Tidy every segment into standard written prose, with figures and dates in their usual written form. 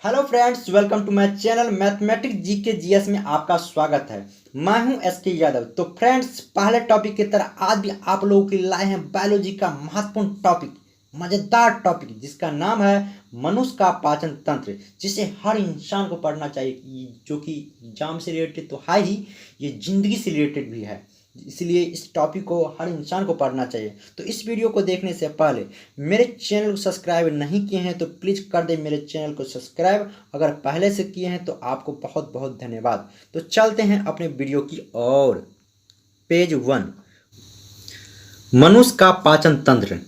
Hello friends, welcome to my channel mathematics GK GS में आपका स्वागत है। मैं हूं एसके यादव। तो फ्रेंड्स, पहले टॉपिक की तरह आज भी आप लोगों के लिए लाए हैं बायोलॉजी का महत्वपूर्ण टॉपिक, मजेदार टॉपिक जिसका नाम है मनुष्य का पाचन तंत्र, जिसे हर इंसान को पढ़ना चाहिए, जो कि एग्जाम से रिलेटेड तो है ही, ये जिंदगी से रिलेटेड भी है। इसलिए इस टॉपिक को हर इंसान को पढ़ना चाहिए। तो इस वीडियो को देखने से पहले मेरे चैनल को सब्सक्राइब नहीं किए हैं तो प्लीज़ कर दें मेरे चैनल को सब्सक्राइब। अगर पहले से किए हैं तो आपको बहुत बहुत धन्यवाद। तो चलते हैं अपने वीडियो की ओर। पेज 1, मनुष्य का पाचन तंत्र।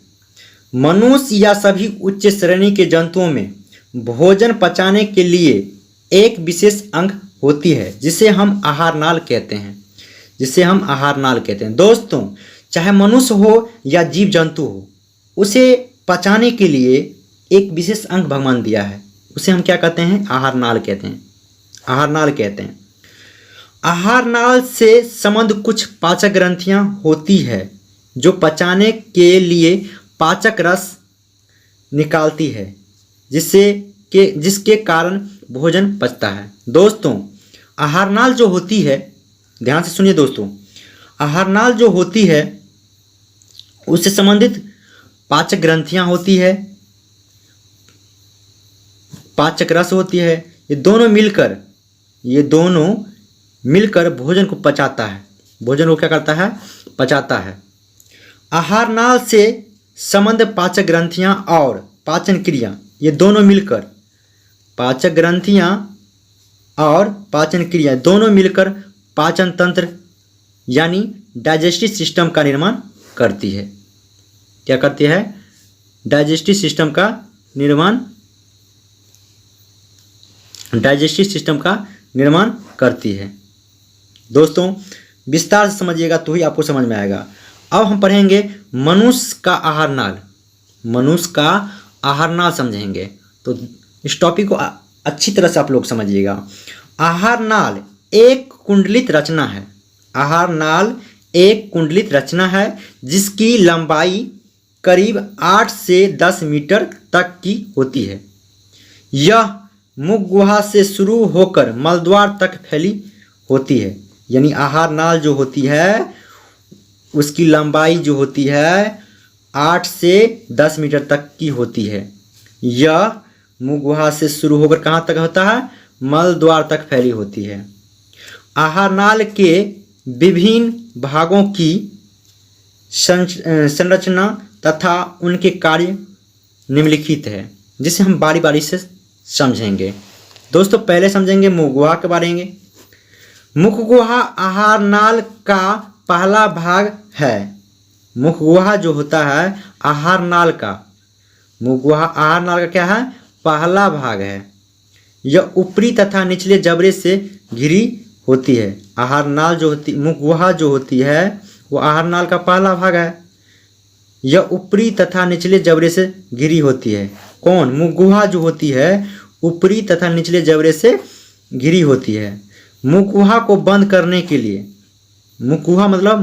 मनुष्य या सभी उच्च श्रेणी के जंतुओं में भोजन पचाने के लिए एक विशेष अंग होती है जिसे हम आहार नाल कहते हैं। दोस्तों, चाहे मनुष्य हो या जीव जंतु हो, उसे पचाने के लिए एक विशेष अंग भगवान दिया है। उसे हम क्या कहते हैं? आहार नाल कहते हैं। आहार नाल से संबंध कुछ पाचक ग्रंथियां होती है जो पचाने के लिए पाचक रस निकालती है, जिसके कारण भोजन पचता है। दोस्तों, आहार नाल जो होती है, ध्यान से सुनिए दोस्तों, आहार नाल जो होती है उससे संबंधित पाचक ग्रंथियां होती है, पाचक रस होती है। ये दोनों मिलकर भोजन को पचाता है। भोजन को क्या करता है? पचाता है। आहार नाल से संबंध पाचक ग्रंथियां और पाचन क्रिया, ये दोनों मिलकर, पाचक ग्रंथियां और पाचन क्रिया दोनों मिलकर पाचन तंत्र यानी डाइजेस्टिव सिस्टम का निर्माण करती है। क्या करती है? डाइजेस्टिव सिस्टम का निर्माण करती है। दोस्तों, विस्तार से समझिएगा तो ही आपको समझ में आएगा। अब हम पढ़ेंगे मनुष्य का आहार नाल समझेंगे। तो इस टॉपिक को अच्छी तरह से आप लोग समझिएगा। आहार नाल एक कुंडलित रचना है जिसकी लंबाई करीब 8 से 10 मीटर तक की होती है। यह मुख गुहा से शुरू होकर मलद्वार तक फैली होती है। यानी आहार नाल जो होती है उसकी लंबाई जो होती है 8 से 10 मीटर तक की होती है। यह मुख गुहा से शुरू होकर कहाँ तक होता है? मलद्वार तक फैली होती है। आहार नाल के विभिन्न भागों की संरचना तथा उनके कार्य निम्नलिखित है, जिसे हम बारी बारी से समझेंगे। दोस्तों, पहले समझेंगे मुख गुहा के बारे में। मुख गुहा आहार नाल का पहला भाग है। मुख गुहा जो होता है आहार नाल का क्या है? पहला भाग है। यह ऊपरी तथा निचले जबड़े से घिरी होती है। मुख गुहा जो होती है वो आहार नाल का पहला भाग है। यह ऊपरी तथा निचले जबड़े से घिरी होती है। कौन? मुख गुहा जो होती है ऊपरी तथा निचले जबड़े से घिरी होती है। मुख गुहा को बंद करने के लिए, मुख गुहा मतलब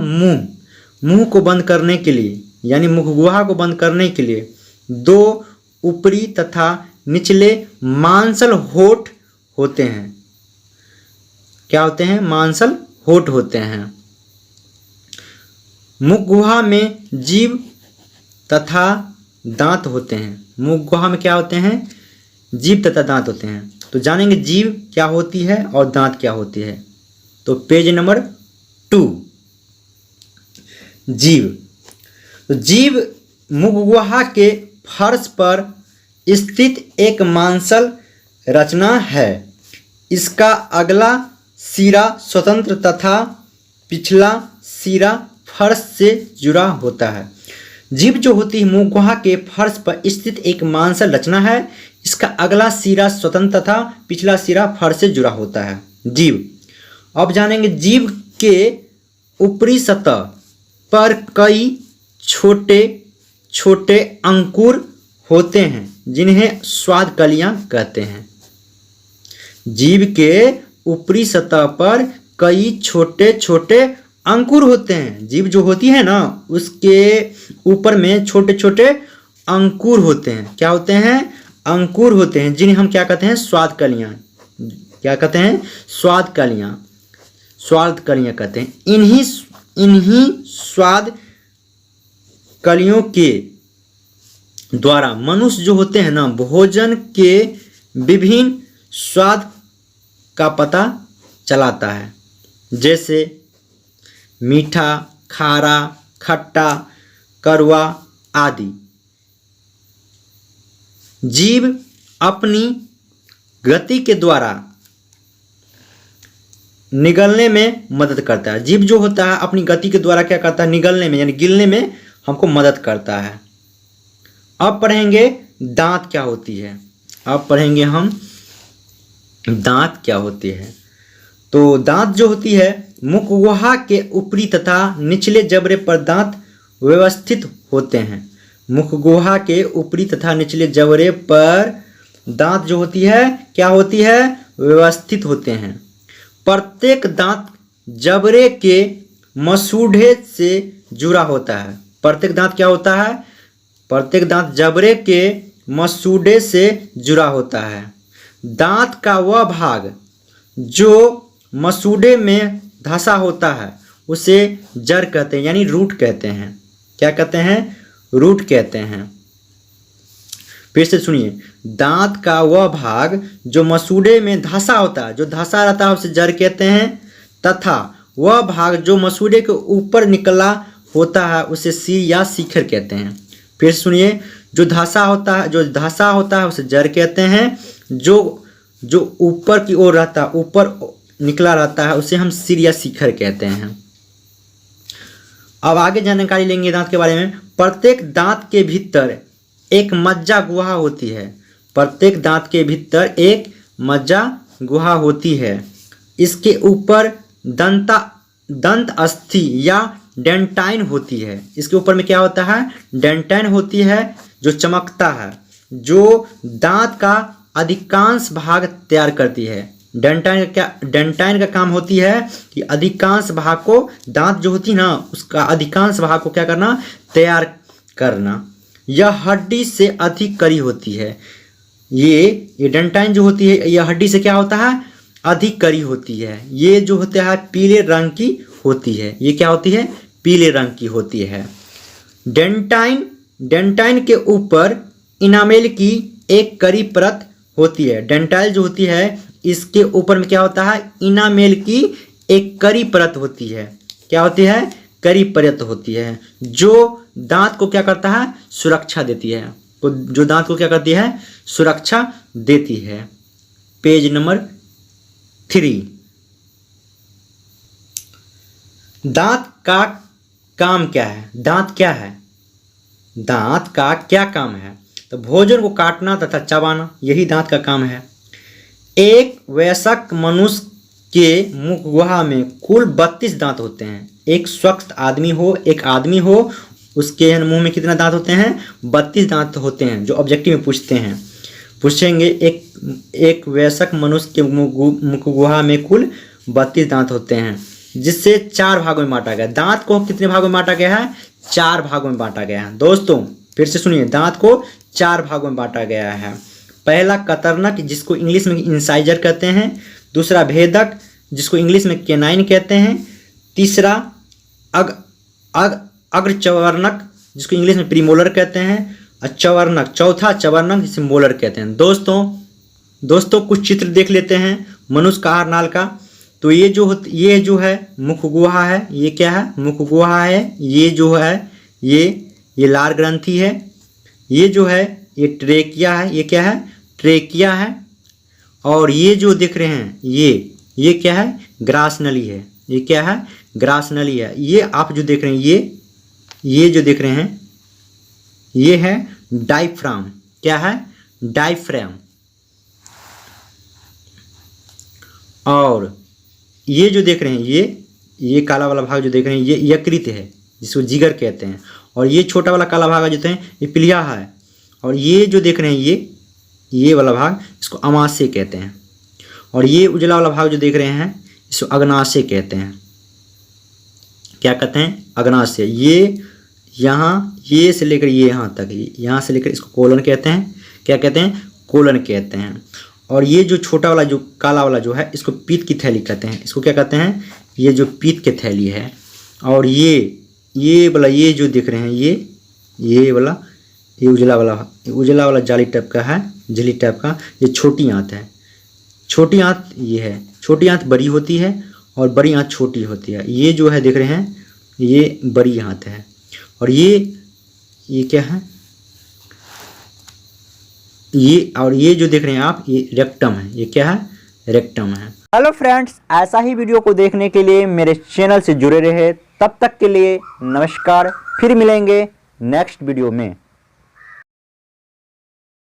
मुंह को बंद करने के लिए, यानी मुख गुहा को बंद करने के लिए 2 ऊपरी तथा निचले मांसल होठ होते हैं। क्या होते हैं? मांसल होठ होते हैं। मुख गुहा में जीभ तथा दांत होते हैं। मुख गुहा में क्या होते हैं? जीभ तथा दांत होते हैं। तो जानेंगे जीभ क्या होती है और दांत क्या होती है। तो पेज नंबर 2, जीभ। तो जीभ मुख गुहा के फर्श पर स्थित एक मांसल रचना है। इसका अगला सिरा स्वतंत्र तथा पिछला सिरा फर्श से जुड़ा होता है। जीभ जो होती है मुख गुहा के फर्श पर स्थित एक मांसल रचना है। इसका अगला सिरा स्वतंत्र तथा पिछला सिरा फर्श से जुड़ा होता है। जीभ। अब जानेंगे जीभ के ऊपरी सतह पर कई छोटे छोटे अंकुर होते हैं जिन्हें स्वाद कलियां कहते हैं। जीभ के ऊपरी सतह पर कई छोटे छोटे अंकुर होते हैं। जीभ जो होती है ना उसके ऊपर में छोटे छोटे अंकुर होते हैं। क्या होते हैं? अंकुर होते हैं जिन्हें हम क्या कहते हैं, स्वाद कलियाँ। क्या कहते हैं, स्वाद कलियाँ, स्वाद कलियाँ कहते हैं। इन्हीं स्वाद कलियों के द्वारा मनुष्य जो होते हैं ना, भोजन के विभिन्न स्वाद का पता चलाता है, जैसे मीठा, खारा, खट्टा, कड़वा आदि। जीव अपनी गति के द्वारा निगलने में मदद करता है। जीव जो होता है अपनी गति के द्वारा क्या करता है, निगलने में यानी गिलने में हमको मदद करता है। अब पढ़ेंगे दांत क्या होती है। अब पढ़ेंगे हम दांत क्या होती है। तो दांत जो होती है, मुख गुहा के ऊपरी तथा निचले जबड़े पर दांत व्यवस्थित होते हैं। मुख गुहा के ऊपरी तथा निचले जबड़े पर दांत जो होती है क्या होती है, व्यवस्थित होते हैं। प्रत्येक दांत जबड़े के मसूड़े से जुड़ा होता है। प्रत्येक दांत क्या होता है, प्रत्येक दांत जबड़े के मसूड़े से जुड़ा होता है। दांत का वह भाग जो मसूड़े में धंसा होता है उसे जड़ कहते हैं, यानी रूट कहते हैं। क्या कहते हैं, रूट कहते हैं। फिर से सुनिए, दांत का वह भाग जो मसूड़े में धंसा होता है, जो धंसा रहता है उसे जड़ कहते हैं, तथा वह भाग जो मसूड़े के ऊपर निकला होता है उसे सिर या शिखर कहते हैं। फिर सुनिए, जो धंसा होता है उसे जड़ कहते हैं, जो ऊपर की ओर रहता है, ऊपर निकला रहता है उसे हम सिर या शिखर कहते हैं। अब आगे जानकारी लेंगे दांत के बारे में। प्रत्येक दांत के भीतर एक मज्जा गुहा होती है। प्रत्येक दांत के भीतर एक मज्जा गुहा होती है। इसके ऊपर दंत अस्थि या डेंटाइन होती है। इसके ऊपर में क्या होता है, डेंटाइन होती है जो चमकता है, जो दांत का अधिकांश भाग तैयार करती है। डेंटाइन का काम होती है कि अधिकांश भाग को, दांत जो होती है ना उसका अधिकांश भाग को क्या करना, तैयार करना। यह हड्डी से अधिक कड़ी होती है। ये डेंटाइन जो होती है यह हड्डी से क्या होता है, अधिक कड़ी होती है। ये जो होता है पीले रंग की होती है। ये क्या होती है, पीले रंग की होती है। डेंटाइन के ऊपर इनामेल की एक कड़ी परत होती है। डेंटाइल जो होती है इसके ऊपर में क्या होता है, इनामेल की एक कड़ी परत होती है। क्या होती है, कड़ी परत होती है, जो दांत को क्या करता है, सुरक्षा देती है। तो जो दांत को क्या करती है, सुरक्षा देती है। Page number 3। दांत का काम क्या है, दांत क्या है, दांत का क्या काम है। तो भोजन को काटना तथा चबाना, यही दांत का काम है। एक वयस्क मनुष्य के मुख गुहा में कुल 32 दांत होते हैं। एक स्वस्थ आदमी हो, एक आदमी हो, उसके मुंह में कितना दांत होते हैं, 32 दांत होते हैं। जो ऑब्जेक्टिव में पूछेंगे एक वयस्क मनुष्य के मुख गुहा में कुल 32 दांत होते हैं, जिससे 4 भागों में बांटा गया। दांत को कितने भागों में बांटा गया है, 4 भागों में बांटा गया है। दोस्तों फिर से सुनिए, दांत को 4 भागों में बांटा गया है। पहला कतरनक, जिसको इंग्लिश में इंसाइजर कहते हैं। दूसरा भेदक, जिसको इंग्लिश में केनाइन कहते हैं। तीसरा अग्रचवर्णक, जिसको इंग्लिश में प्रीमोलर कहते हैं। चौथा चवर्णक, जिसे मोलर कहते हैं। दोस्तों कुछ चित्र देख लेते हैं मनुष्य का आहार नाल का। तो ये जो है मुख गुहा है। ये क्या है, मुख गुहा है। ये जो है ये लार ग्रंथि है। ये जो है ये ट्रेकिया है। ये क्या है, ट्रेकिया है। और ये जो देख रहे हैं ये क्या है, ग्रास नली है। ये क्या है, ग्रास नली है। ये आप जो देख रहे हैं ये जो देख रहे हैं ये है डायफ्राम। क्या है, डायफ्राम। और ये जो देख रहे हैं ये काला वाला भाग जो देख रहे हैं ये यकृत है, जिसको जिगर कहते हैं। और ये छोटा वाला काला भाग जो है ये प्लीहा है। और ये जो देख रहे हैं ये वाला भाग इसको अमाशय कहते हैं। और ये उजला वाला भाग जो देख रहे हैं इसको अग्नाशय कहते हैं। क्या कहते हैं, अग्नाशय। ये यहाँ ये से लेकर ये यहाँ तक, यहाँ से लेकर इसको कोलन कहते हैं। क्या कहते हैं, कोलन कहते हैं। और ये जो छोटा वाला जो काला वाला जो है इसको पीत की थैली कहते हैं। इसको क्या कहते हैं? ये जो पीत की थैली है। और ये वाला ये जो देख रहे हैं ये वाला ये उजला वाला जाली टाइप का है, झिल्ली टाइप का, ये छोटी आंत है। छोटी आंत ये है, छोटी आंत बड़ी होती है और बड़ी आंत छोटी होती है। ये जो है देख रहे हैं ये बड़ी आंत है। और ये क्या है? ये जो देख रहे हैं आप ये रेक्टम है। ये क्या है? रेक्टम है। हेलो फ्रेंड्स, ऐसा ही वीडियो को देखने के लिए मेरे चैनल से जुड़े रहे। तब तक के लिए नमस्कार, फिर मिलेंगे नेक्स्ट वीडियो में।